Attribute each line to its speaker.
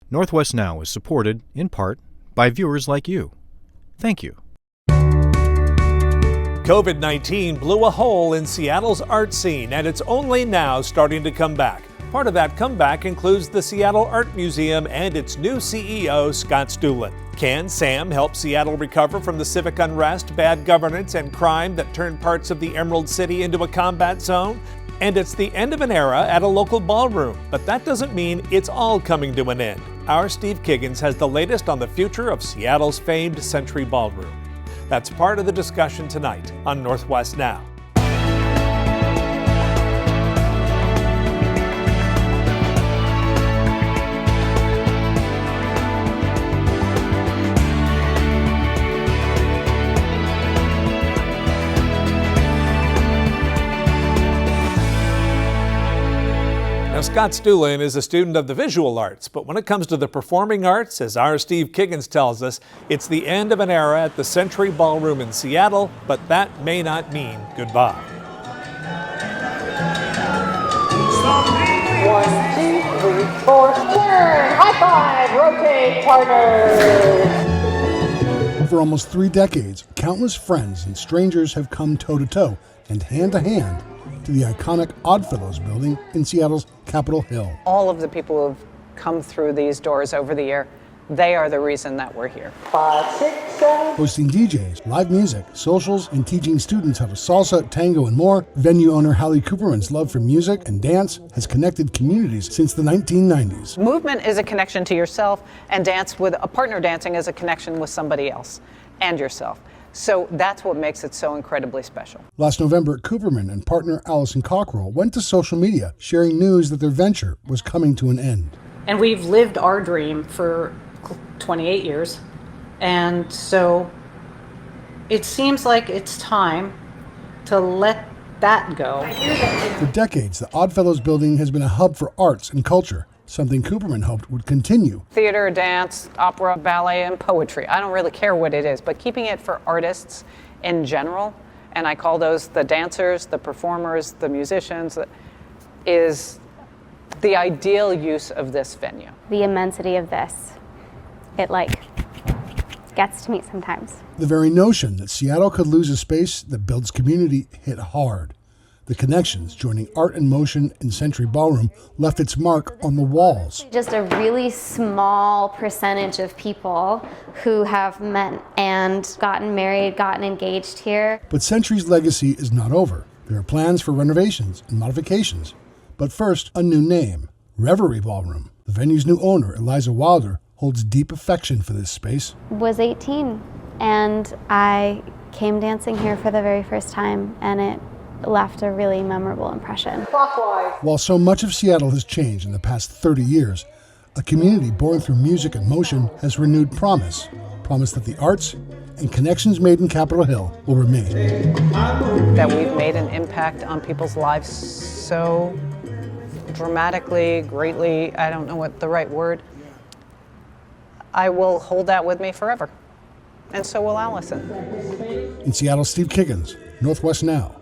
Speaker 1: Northwest Now is supported, in part, by viewers like you. Thank you.
Speaker 2: COVID-19 blew a hole in Seattle's art scene, and it's only now starting to come back. Part of that comeback includes the Seattle Art Museum and its new CEO, Scott Stuhlin. Can Sam help Seattle recover from the civic unrest, bad governance, and crime that turned parts of the Emerald City into a combat zone? And it's the end of an era at a local ballroom, but that doesn't mean it's all coming to an end. Our Steve Kiggins has the latest on the future of Seattle's famed Century Ballroom. That's part of the discussion tonight on Northwest Now. Now, Scott Stuhlin is a student of the visual arts, but when it comes to the performing arts, as our Steve Kiggins tells us, it's the end of an era at the Century Ballroom in Seattle, but that may not mean goodbye.
Speaker 3: 1, 2, 3, 4, turn, high five, rotate, partners.
Speaker 4: For almost 3 decades, countless friends and strangers have come toe-to-toe and hand-to-hand to the iconic Oddfellows Building in Seattle's Capitol Hill.
Speaker 5: All of the people who have come through these doors over the year, they are the reason that we're here.
Speaker 3: 5, 6, 7.
Speaker 4: Hosting DJs, live music, socials, and teaching students how to salsa, tango, and more, venue owner Hallie Cooperman's love for music and dance has connected communities since the 1990s.
Speaker 5: Movement is a connection to yourself, and dance with a partner dancing is a connection with somebody else and yourself. So that's what makes it so incredibly special.
Speaker 4: Last November, Cooperman and partner Allison Cockrell went to social media sharing news that their venture was coming to an end.
Speaker 6: And we've lived our dream for 28 years. And so it seems like it's time to let that go.
Speaker 4: For decades, the Oddfellows Building has been a hub for arts and culture, something Cooperman hoped would continue.
Speaker 5: Theater, dance, opera, ballet, and poetry. I don't really care what it is, but keeping it for artists in general, and I call those the dancers, the performers, the musicians, is the ideal use of this venue.
Speaker 7: The immensity of this, it gets to me sometimes.
Speaker 4: The very notion that Seattle could lose a space that builds community hit hard. The connections joining art and motion in Century Ballroom left its mark on the walls.
Speaker 7: Just a really small percentage of people who have met and gotten married, gotten engaged here.
Speaker 4: But Century's legacy is not over. There are plans for renovations and modifications. But first, a new name, Reverie Ballroom. The venue's new owner, Eliza Wilder, holds deep affection for this space.
Speaker 7: Was 18 and I came dancing here for the very first time, and it left a really memorable impression.
Speaker 3: Clockwise.
Speaker 4: While so much of Seattle has changed in the past 30 years, a community born through music and motion has renewed promise that the arts and connections made in Capitol Hill will remain.
Speaker 5: That we've made an impact on people's lives so dramatically, greatly, I don't know what the right word. I will hold that with me forever. And so will Allison.
Speaker 4: In Seattle, Steve Kiggins, Northwest Now.